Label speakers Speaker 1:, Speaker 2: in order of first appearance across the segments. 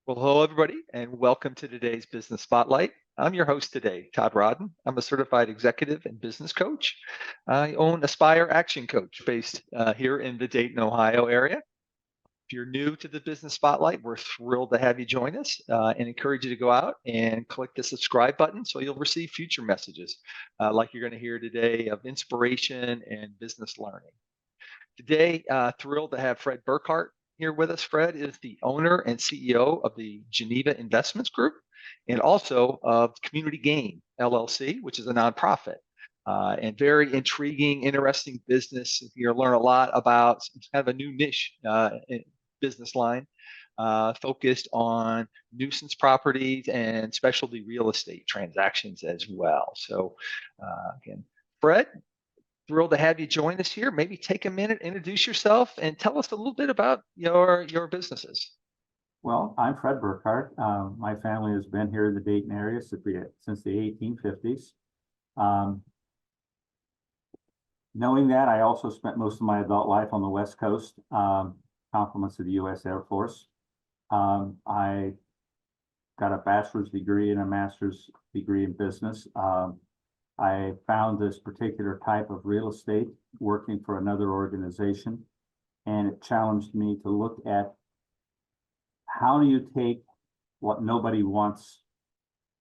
Speaker 1: Well, hello, everybody, and welcome to today's Business Spotlight. I'm your host today, Todd Rodden. I'm a certified executive and business coach. I own Aspire Action Coach based here in the Dayton, Ohio area. If you're new to the Business Spotlight, we're thrilled to have you join us and encourage you to go out and click the subscribe button so you'll receive future messages like you're going to hear today of inspiration and business learning. Today, thrilled to have Fred Burkhardt here with us. Fred is the owner and CEO of the Geneva Investment Group and also of Community Gain LLC, which is a nonprofit. And very intriguing, interesting business. You'll learn a lot about kind of a new niche business line focused on nuisance properties and specialty real estate transactions as well. So again, Fred, thrilled to have you join us here. Maybe take a minute, introduce yourself, and tell us a little bit about your businesses.
Speaker 2: Well, I'm Fred Burkhardt. My family has been here in the Dayton area since the 1850s. Knowing that, I also spent most of my adult life on the West Coast, compliments of the U.S. Air Force. I got a bachelor's degree and a master's degree in business. I found this particular type of real estate working for another organization, and it challenged me to look at how do you take what nobody wants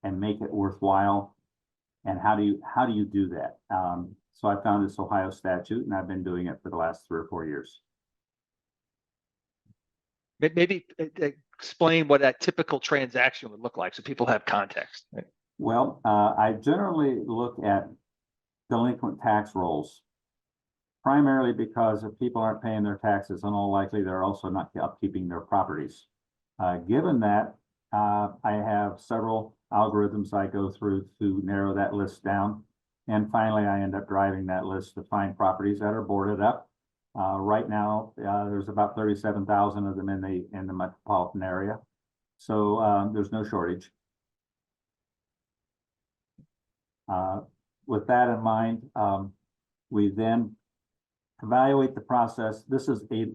Speaker 2: and make it worthwhile, and how do you do that? So I found this Ohio statute, and I've been doing it for the last 3 or 4 years.
Speaker 1: Maybe explain what that typical transaction would look like so people have context. Right?
Speaker 2: Well, I generally look at delinquent tax rolls, primarily because if people aren't paying their taxes, in all likely they're also not upkeeping their properties. Given that, I have several algorithms I go through to narrow that list down. And finally, I end up driving that list to find properties that are boarded up. Right now, there's about 37,000 of them in the metropolitan area. So there's no shortage. With that in mind, we then evaluate the process. This is a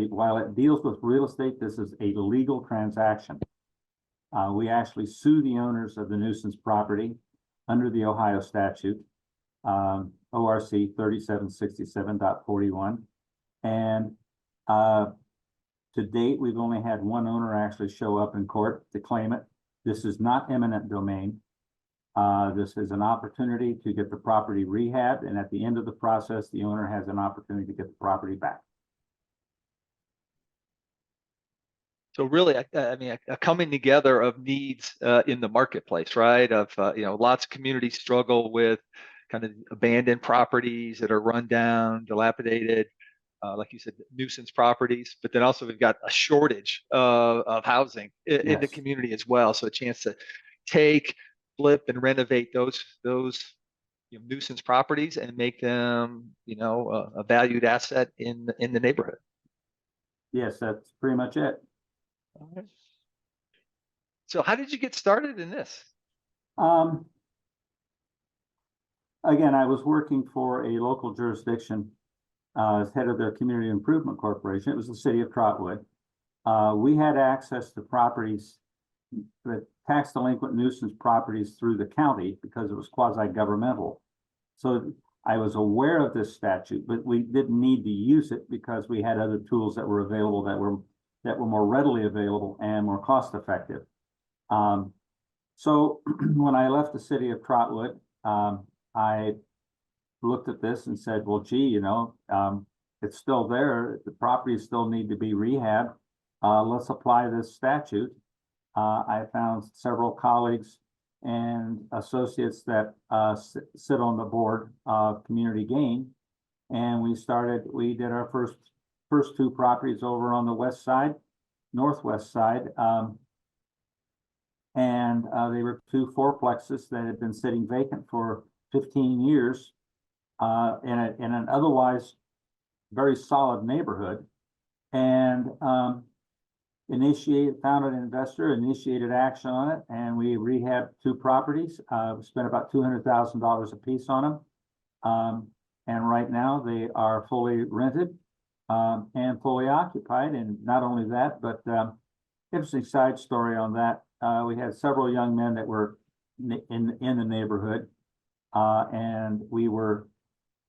Speaker 2: while it deals with real estate, this is a legal transaction. We actually sue the owners of the nuisance property under the Ohio statute, ORC 3767.41. And to date, we've only had one owner actually show up in court to claim it. This is not eminent domain. This is an opportunity to get the property rehabbed, and at the end of the process, the owner has an opportunity to get the property back.
Speaker 1: So really, I mean, a coming together of needs in the marketplace, right? Of lots of communities struggle with kind of abandoned properties that are run down, dilapidated, like you said, nuisance properties. But then also we've got a shortage of housing in the community as well. So a chance to take, flip, and renovate those nuisance properties and make them a valued asset in the neighborhood. Yes,
Speaker 2: that's pretty much it.
Speaker 1: Okay. So how did you get started in this?
Speaker 2: Again, I was working for a local jurisdiction as head of their Community Improvement Corporation. It was the city of Trotwood. We had access to properties, the tax delinquent nuisance properties, through the county because it was quasi-governmental. So I was aware of this statute, but we didn't need to use it because we had other tools that were available that were more readily available and more cost effective. So when I left the city of Trotwood, I looked at this and said, well, gee, it's still there. The properties still need to be rehabbed. Let's apply this statute. I found several colleagues and associates that sit on the board of Community Gain, and we did our first 2 properties over on the west side, northwest side, and they were 2 fourplexes that had been sitting vacant for 15 years in an otherwise very solid neighborhood, and found an investor, initiated action on it, and we rehabbed 2 properties. We spent about $200,000 a piece on them, and right now they are fully rented and fully occupied. And not only that, but interesting side story on that. We had several young men that were in the neighborhood, and we were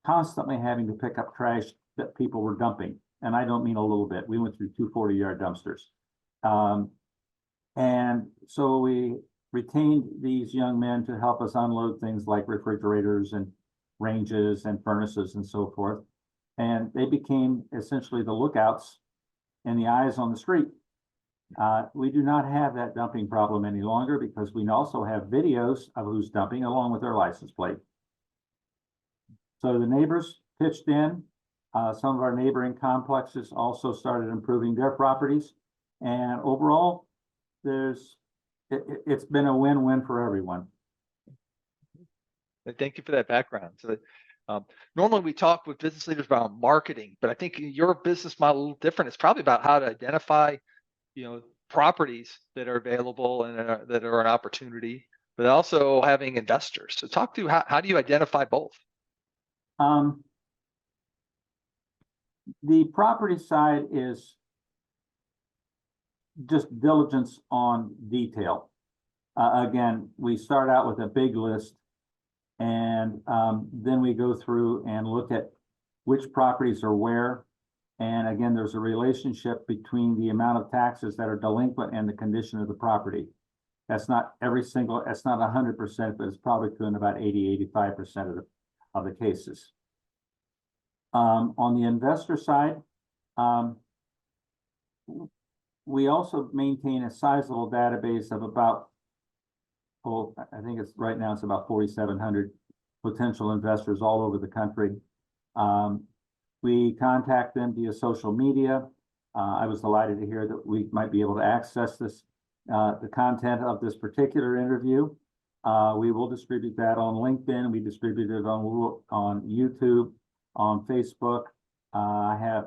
Speaker 2: constantly having to pick up trash that people were dumping. And I don't mean a little bit. We went through 2 40-yard dumpsters. And so we retained these young men to help us unload things like refrigerators and ranges and furnaces and so forth. And they became essentially the lookouts and the eyes on the street. We do not have that dumping problem any longer because we also have videos of who's dumping along with their license plate. So the neighbors pitched in. Some of our neighboring complexes also started improving their properties. And overall, it's been a win-win for everyone.
Speaker 1: Thank you for that background. So normally we talk with business leaders about marketing, but I think your business model is a little different. It's probably about how to identify, properties that are available and that are an opportunity, but also having investors. So talk to how do you identify both?
Speaker 2: The property side is just diligence on detail. Again, we start out with a big list, and then we go through and look at which properties are where. And again, there's a relationship between the amount of taxes that are delinquent and the condition of the property. That's not that's not 100%, but it's probably in about 80–85% of the cases. On the investor side, we also maintain a sizable database of about, I think right now it's about 4,700 potential investors all over the country. We contact them via social media. I was delighted to hear that we might be able to access the content of this particular interview. We will distribute that on LinkedIn. We distribute it on YouTube, on Facebook. I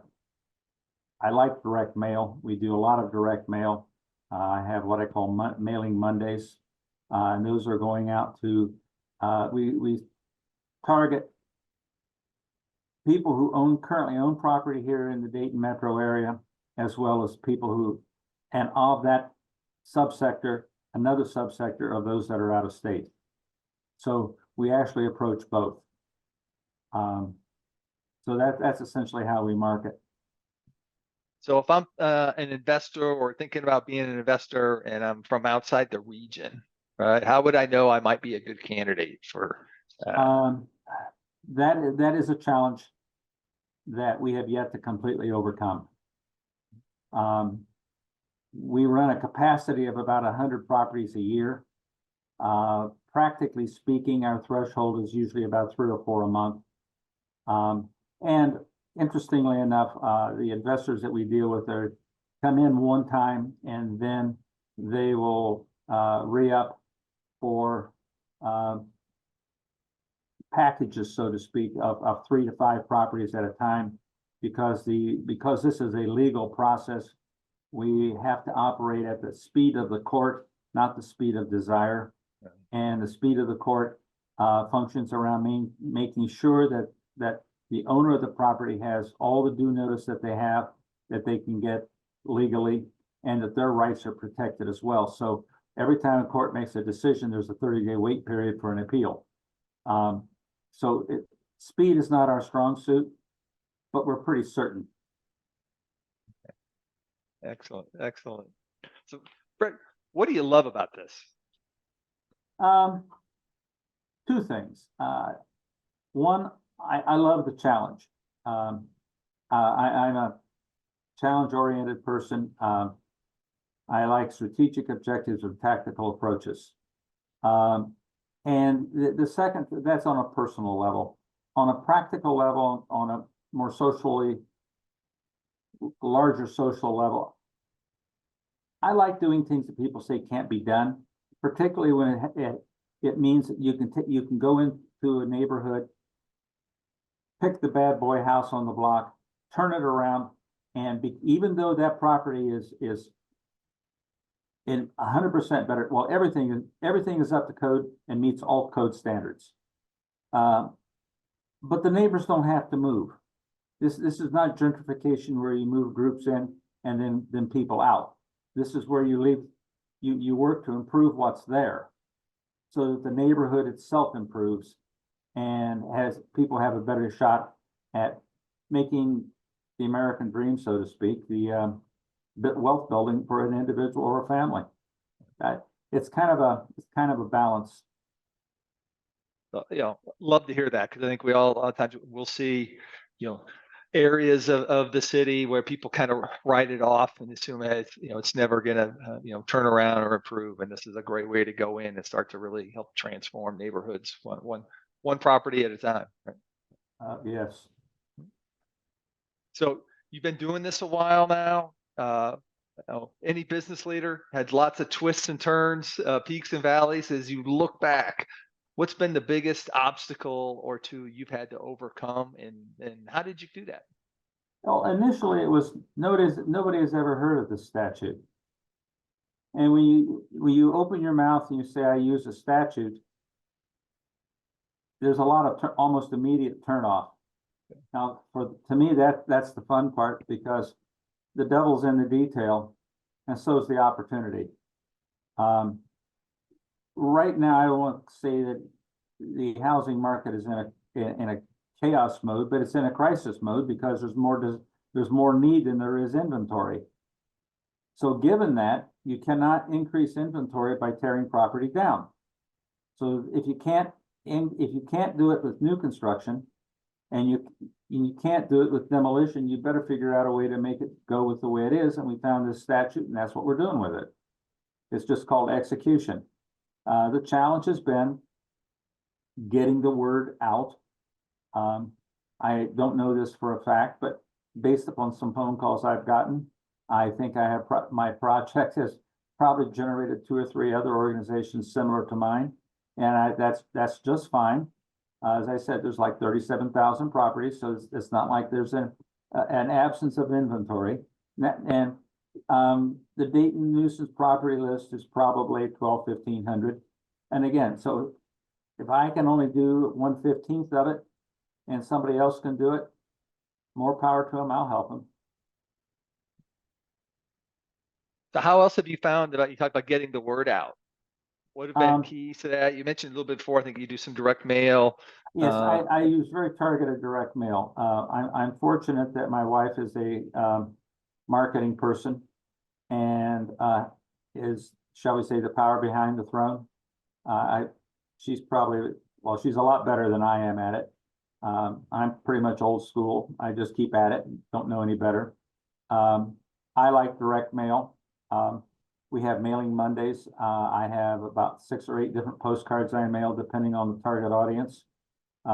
Speaker 2: like direct mail. We do a lot of direct mail. I have what I call mailing Mondays, and those are going out to, we target people who currently own property here in the Dayton metro area, as well as people who, and of that subsector, another subsector of those that are out of state. So we actually approach both. So that's essentially how we market.
Speaker 1: So if I'm an investor or thinking about being an investor and I'm from outside the region, right? How would I know I might be a good candidate for?
Speaker 2: That is a challenge that we have yet to completely overcome. We run a capacity of about 100 properties a year. Practically speaking, our threshold is usually about 3 or 4 a month. And interestingly enough, the investors that we deal with come in one time and then they will re-up for packages, so to speak, of 3 to 5 properties at a time, because this is a legal process. We have to operate at the speed of the court, not the speed of desire. Right. And the speed of the court functions around making sure that the owner of the property has all the due notice that they can get legally, and that their rights are protected as well. So every time a court makes a decision, there's a 30-day wait period for an appeal. Speed is not our strong suit, but we're pretty certain.
Speaker 1: Excellent, excellent. So, Brett, what do you love about this?
Speaker 2: 2 things. One, I love the challenge. I'm a challenge-oriented person. I like strategic objectives and tactical approaches. And the second, that's on a personal level. On a practical level, on a more larger social level, I like doing things that people say can't be done, particularly when it means that you can go into a neighborhood, pick the bad boy house on the block, turn it around, and even though that property is in 100% better, well, everything is up to code and meets all code standards. But the neighbors don't have to move. This is not gentrification where you move groups in and then people out. this is where you leave, you work to improve what's there so that the neighborhood itself improves and has people have a better shot at making the American dream, so to speak, the wealth building for an individual or a family. It's kind of a balance.
Speaker 1: You know, love to hear that, because I think we all, a lot of times we'll see, you know, areas of the city where people kind of write it off and assume that, you know, it's never gonna, you know, turn around or improve. And this is a great way to go in and start to really help transform neighborhoods one property at a time. Right?
Speaker 2: Yes.
Speaker 1: So you've been doing this a while now. Any business leader had lots of twists and turns, peaks and valleys. As you look back, what's been the biggest obstacle or two you've had to overcome, and how did you do that?
Speaker 2: Well, initially it was nobody has ever heard of this statute. And when you open your mouth and you say, I use a statute, there's a lot of almost immediate turnoff. Now, to me, that's the fun part, because the devil's in the detail, and so is the opportunity. Right now, I won't say that the housing market is in a chaos mode, but it's in a crisis mode because there's more need than there is inventory. So given that, you cannot increase inventory by tearing property down. So if you can't do it with new construction, and you can't do it with demolition, you better figure out a way to make it go with the way it is. And we found this statute, and that's what we're doing with it. It's just called execution. The challenge has been getting the word out. I don't know this for a fact, but based upon some phone calls I've gotten, I think I have my project has probably generated 2 or 3 other organizations similar to mine, and that's just fine. As I said, there's like 37,000 properties, so it's not like there's an absence of inventory. And the Dayton nuisance property list is probably 1,500. And again, so if I can only do 1/15 of it, and somebody else can do it, more power to them. I'll help them.
Speaker 1: So how else have you found that you talked about getting the word out? What have been keys to that? You mentioned a little bit before, I think you do some direct mail.
Speaker 2: Yes, I use very targeted direct mail. I'm fortunate that my wife is a marketing person and is, shall we say, the power behind the throne. She's probably, well, she's a lot better than I am at it. I'm pretty much old school. I just keep at it, don't know any better. I like direct mail. We have mailing Mondays. I have about 6 or 8 different postcards I mail depending on the target audience.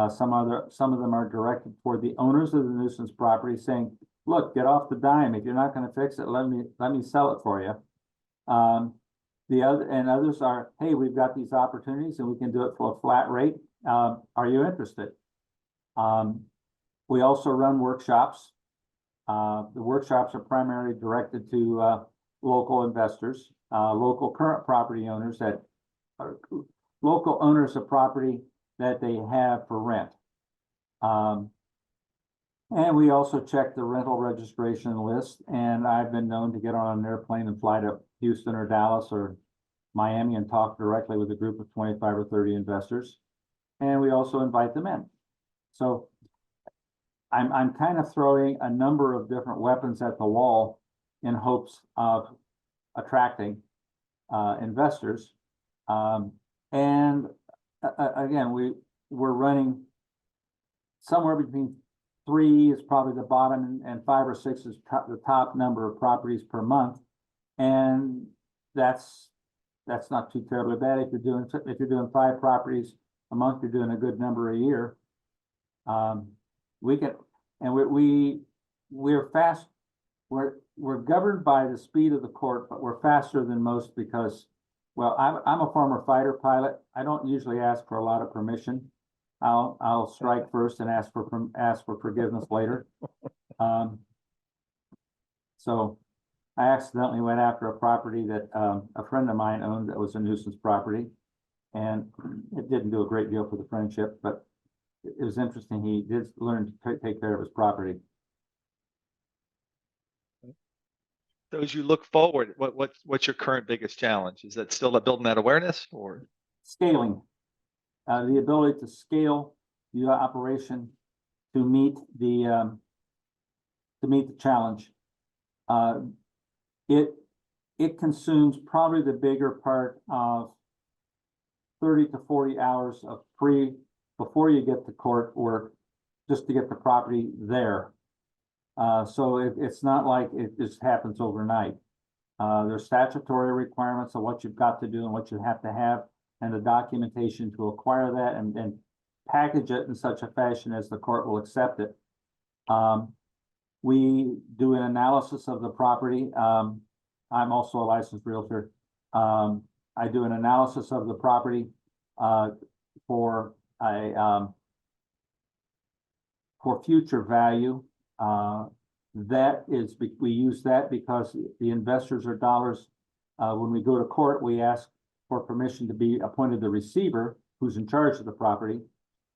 Speaker 2: Some of them are directed toward the owners of the nuisance property, saying, look, get off the dime. If you're not going to fix it, let me sell it for you. Others are, hey, we've got these opportunities and we can do it for a flat rate. Are you interested? We also run workshops. The workshops are primarily directed to local investors, local current property owners that are local owners of property that they have for rent. And we also check the rental registration list, and I've been known to get on an airplane and fly to Houston or Dallas or Miami and talk directly with a group of 25 or 30 investors. And we also invite them in. So I'm kind of throwing a number of different weapons at the wall in hopes of attracting investors. Again, we're running somewhere between 3 is probably the bottom, and 5 or 6 is the top number of properties per month, and that's not too terribly bad. If you're doing 5 properties a month, you're doing a good number a year. We're fast. We're governed by the speed of the court, but we're faster than most because, well, I'm a former fighter pilot. I don't usually ask for a lot of permission. I'll strike first and ask for forgiveness later. So I accidentally went after a property that a friend of mine owned that was a nuisance property, and it didn't do a great deal for the friendship, but it was interesting. He did learn to take care of his property.
Speaker 1: So as you look forward, what's your current biggest challenge? Is that still building that awareness, or?
Speaker 2: Scaling, the ability to scale the operation to meet the challenge. It consumes probably the bigger part of 30 to 40 hours of before you get to court work, just to get the property there. So it's not like it just happens overnight. There's statutory requirements of what you've got to do and what you have to have, and the documentation to acquire that and package it in such a fashion as the court will accept it. We do an analysis of the property. I'm also a licensed realtor. I do an analysis of the property for future value. We use that because the investors are dollars. When we go to court, we ask for permission to be appointed the receiver who's in charge of the property,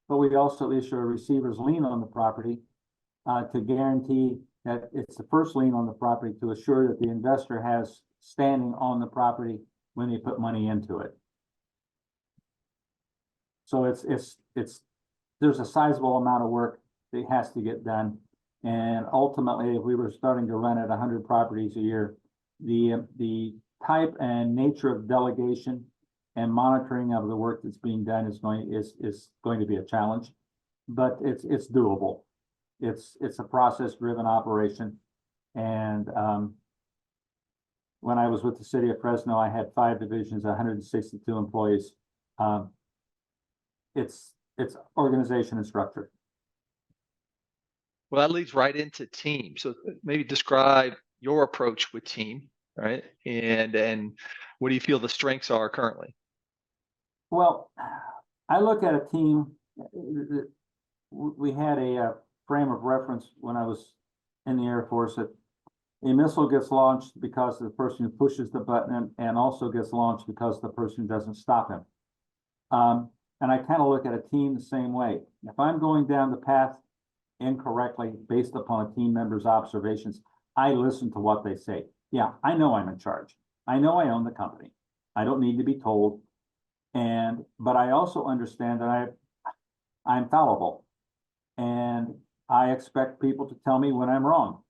Speaker 2: but we also issue a receiver's lien on the property to guarantee that it's the first lien on the property to assure that the investor has standing on the property when they put money into it. So there's a sizable amount of work that has to get done. And ultimately, if we were starting to run at 100 properties a year, the type and nature of delegation and monitoring of the work that's being done is going to be a challenge, but it's doable. It's a process-driven operation. And when I was with the city of Fresno, I had 5 divisions, 162 employees. It's organization and structure.
Speaker 1: Well, that leads right into team. So maybe describe your approach with team, right? And what do you feel the strengths are currently?
Speaker 2: Well, I look at a team. We had a frame of reference when I was in the Air Force that a missile gets launched because of the person who pushes the button and also gets launched because the person doesn't stop him. And I kind of look at a team the same way. If I'm going down the path incorrectly based upon a team member's observations, I listen to what they say. Yeah, I know I'm in charge. I know I own the company. I don't need to be told. But I also understand that I'm fallible, and I expect people to tell me when I'm wrong.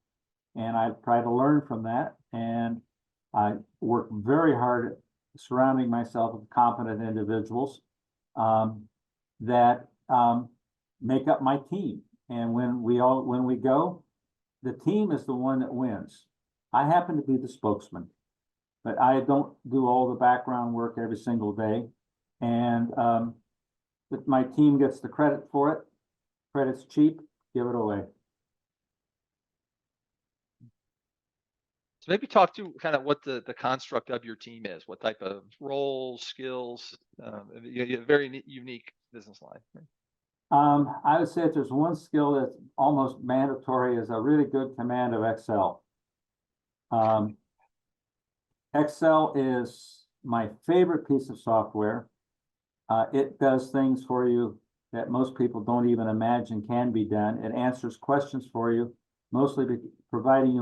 Speaker 2: And I try to learn from that. And I work very hard at surrounding myself with competent individuals that make up my team. And when we go, the team is the one that wins. I happen to be the spokesman, but I don't do all the background work every single day. And but my team gets the credit for it. Credit's cheap, give it away.
Speaker 1: So maybe talk to kind of what the construct of your team is. What type of roles, skills, you have a very unique business line.
Speaker 2: I would say if there's one skill that's almost mandatory is a really good command of Excel. Excel is my favorite piece of software. It does things for you that most people don't even imagine can be done. It answers questions for you, mostly providing you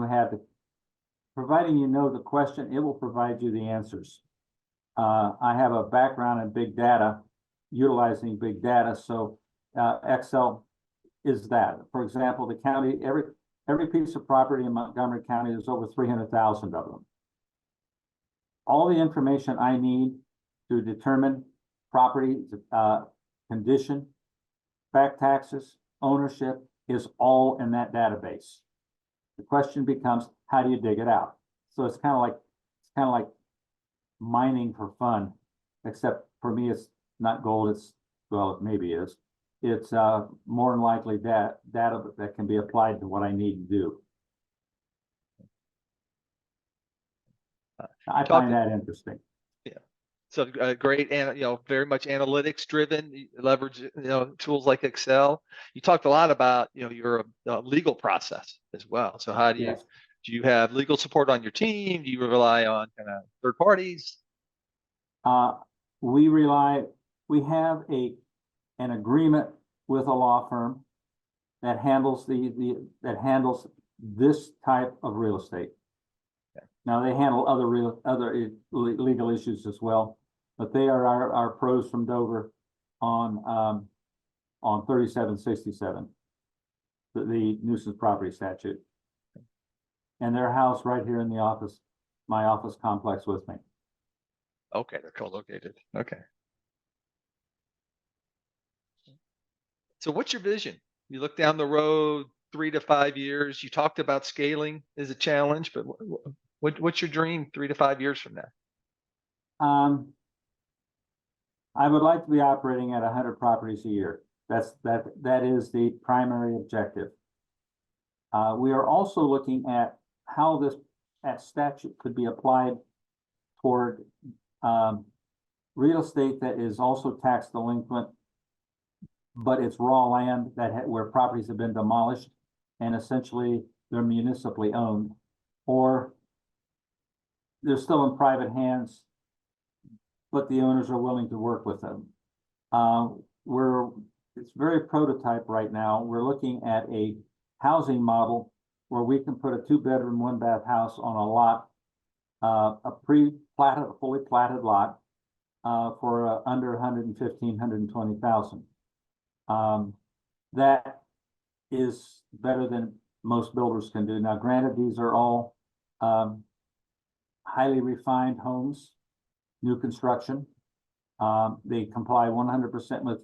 Speaker 2: know the question, it will provide you the answers. I have a background in big data, utilizing big data, so Excel is that. For example, the county, every piece of property in Montgomery County, there's over 300,000 of them. All the information I need to determine property condition, back taxes, ownership is all in that database. The question becomes, how do you dig it out? So it's kind of like mining for fun, except for me, it's not gold. It's, well, it maybe is. It's more than likely data that can be applied to what I need to do. I find that interesting.
Speaker 1: Yeah. So great, and very much analytics driven. You leverage tools like Excel. You talked a lot about your legal process as well. So how do you do you have legal support on your team? Do you rely on kind of third parties?
Speaker 2: We have an agreement with a law firm that handles this type of real estate. Now, they handle other legal issues as well, but they are our pros from Dover on 3767, the nuisance property statute. And they're housed right here in the office, my office complex with me.
Speaker 1: Okay, they're co-located. Okay. So what's your vision? You look down the road 3 to 5 years. You talked about scaling is a challenge, but what's your dream 3 to 5 years from now?
Speaker 2: I would like to be operating at 100 properties a year. That is the primary objective. We are also looking at how this statute could be applied toward real estate that is also tax delinquent, but it's raw land where properties have been demolished and essentially they're municipally owned, or they're still in private hands, but the owners are willing to work with them. It's very prototype right now. We're looking at a housing model where we can put a 2-bedroom, 1-bath house on a lot, a pre-platted, fully platted lot, for under 115, 120,000. That is better than most builders can do. Now, granted, these are all highly refined homes, new construction. They comply 100% with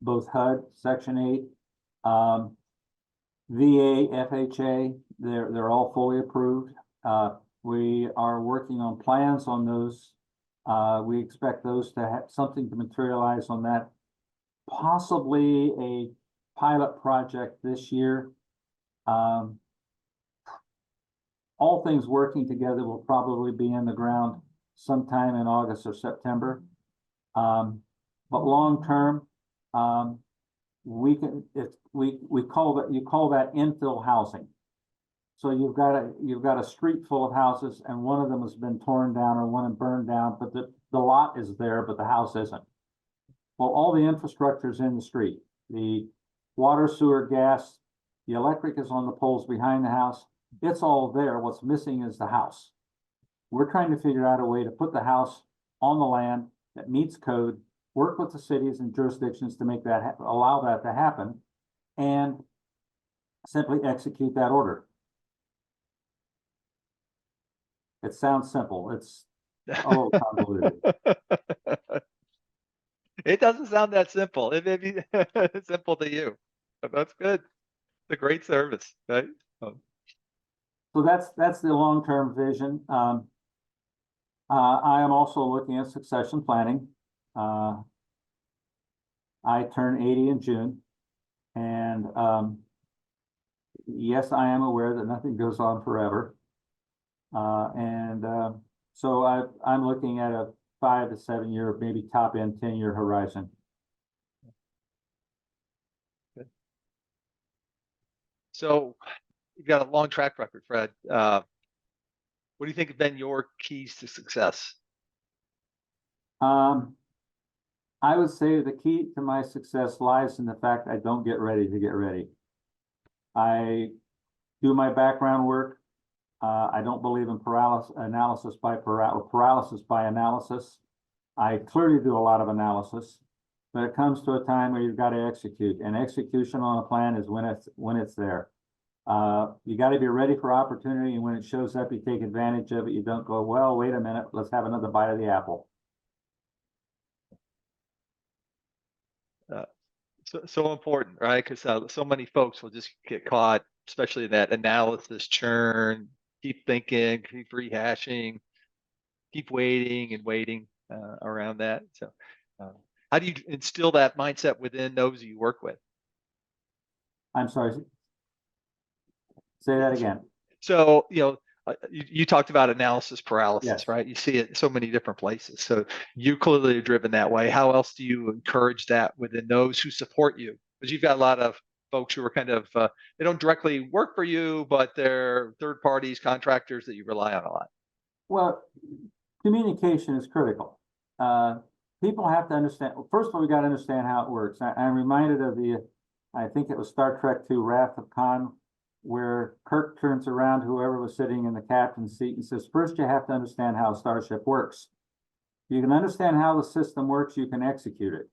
Speaker 2: both HUD, Section 8, VA, FHA. They're all fully approved. We are working on plans on those. We expect those to have something to materialize on that, possibly a pilot project this year. All things working together will probably be in the ground sometime in August or September. But long term, we call that infill housing. So you've got a street full of houses, and one of them has been torn down or one burned down, but the lot is there, but the house isn't. Well, all the infrastructure is in the street. The water, sewer, gas, the electric is on the poles behind the house. It's all there. What's missing is the house. We're trying to figure out a way to put the house on the land that meets code, work with the cities and jurisdictions to make that allow that to happen, and simply execute that order. It sounds simple. It's convoluted.
Speaker 1: It doesn't sound that simple. It may be simple to you, but that's good. It's a great service, right?
Speaker 2: So that's the long-term vision. I am also looking at succession planning. I turn 80 in June, and yes, I am aware that nothing goes on forever. So I'm looking at a 5 to 7 year, maybe top end 10-year horizon.
Speaker 1: Good. So you've got a long track record, Fred. What do you think have been your keys to success?
Speaker 2: I would say the key to my success lies in the fact I don't get ready to get ready. I do my background work. I don't believe in paralysis by analysis. I clearly do a lot of analysis, but it comes to a time where you've got to execute, and execution on a plan is when it's there. You got to be ready for opportunity, and when it shows up, you take advantage of it. You don't go, well, wait a minute, let's have another bite of the apple.
Speaker 1: So important, right? Because so many folks will just get caught, especially in that analysis churn, keep thinking, keep rehashing, keep waiting around that. So how do you instill that mindset within those you work with?
Speaker 2: I'm sorry, say that again.
Speaker 1: So, you talked about analysis paralysis,
Speaker 2: Yes.
Speaker 1: right? You see it in so many different places. So you clearly are driven that way. How else do you encourage that within those who support you? Because you've got a lot of folks who are kind of, they don't directly work for you, but they're third parties, contractors that you rely on a lot.
Speaker 2: Well, communication is critical. People have to understand, first of all, we got to understand how it works. I'm reminded of I think it was Star Trek II, Wrath of Khan, where Kirk turns around, whoever was sitting in the captain's seat, and says, first you have to understand how a starship works. You can understand how the system works, you can execute it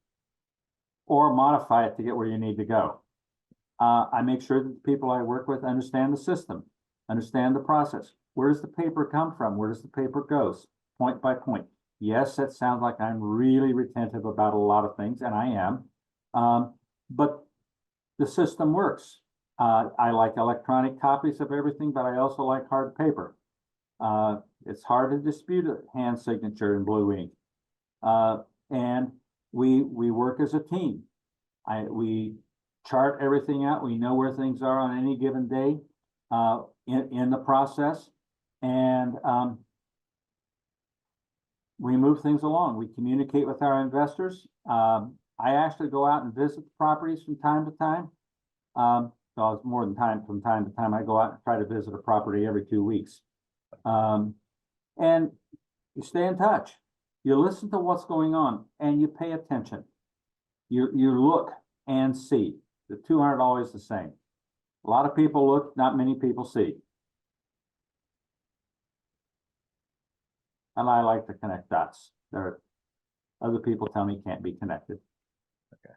Speaker 2: or modify it to get where you need to go. I make sure that the people I work with understand the system, understand the process. Where does the paper come from? Where does the paper go? Point by point. Yes, that sounds like I'm really retentive about a lot of things, and I am. But the system works. I like electronic copies of everything, but I also like hard paper. It's hard to dispute a hand signature in blue ink. And we work as a team. We chart everything out. We know where things are on any given day in the process. And we move things along. We communicate with our investors. I actually go out and visit the properties from time to time. So it's more than from time to time. I go out and try to visit a property every 2 weeks. And you stay in touch. You listen to what's going on and you pay attention. You look and see. The two aren't always the same. A lot of people look, not many people see. And I like to connect dots. Other people tell me can't be connected.
Speaker 1: Okay.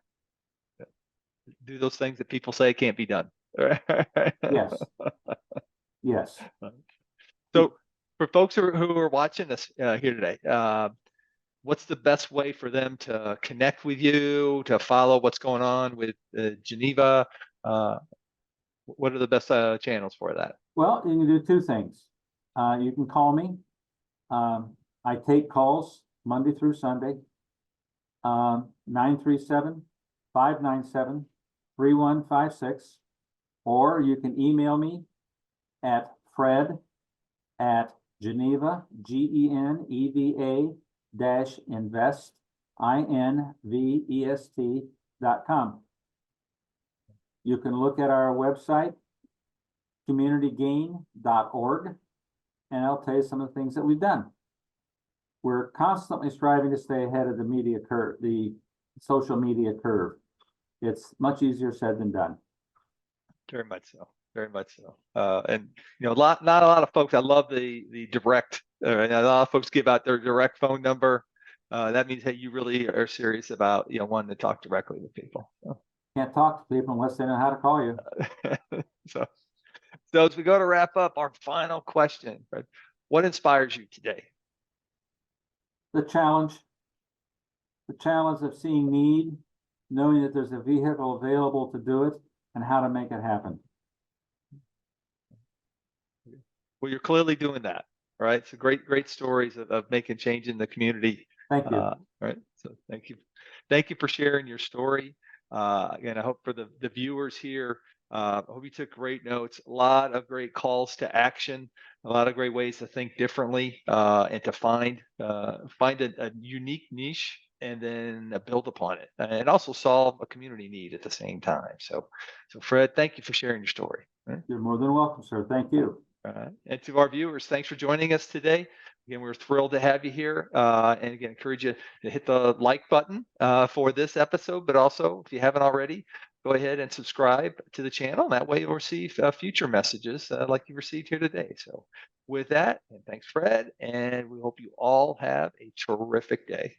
Speaker 1: Do those things that people say can't be done.
Speaker 2: Yes. Yes.
Speaker 1: So for folks who are watching us here today, what's the best way for them to connect with you, to follow what's going on with Geneva? What are the best channels for that?
Speaker 2: Well, you can do two things. You can call me. I take calls Monday through Sunday. 937-597-3156. Or you can email me at fred@Geneva, GENEVA-invest.com. You can look at our website, communitygain.org, and I'll tell you some of the things that we've done. We're constantly striving to stay ahead of the media curve, the social media curve. It's much easier said than done.
Speaker 1: Very much so. Very much so. And not a lot of folks. I love the direct. A lot of folks give out their direct phone number. That means that you really are serious about wanting to talk directly with people. So.
Speaker 2: Can't talk to people unless they know how to call you.
Speaker 1: So as we go to wrap up, our final question, Fred, what inspires you today?
Speaker 2: The challenge of seeing need, knowing that there's a vehicle available to do it, and how to make it happen.
Speaker 1: Well, you're clearly doing that, right? So great stories of making change in the community.
Speaker 2: Thank you.
Speaker 1: Right. So thank you for sharing your story. Again, I hope for the viewers here, I hope you took great notes. A lot of great calls to action, a lot of great ways to think differently, and to find a unique niche and then build upon it, and also solve a community need at the same time. So Fred, thank you for sharing your story. Right?
Speaker 2: You're more than welcome, sir. Thank you.
Speaker 1: And to our viewers, thanks for joining us today. Again, we're thrilled to have you here. And again, encourage you to hit the like button for this episode, but also if you haven't already, go ahead and subscribe to the channel. That way you'll receive future messages like you received here today. So with that, and thanks, Fred, and we hope you all have a terrific day.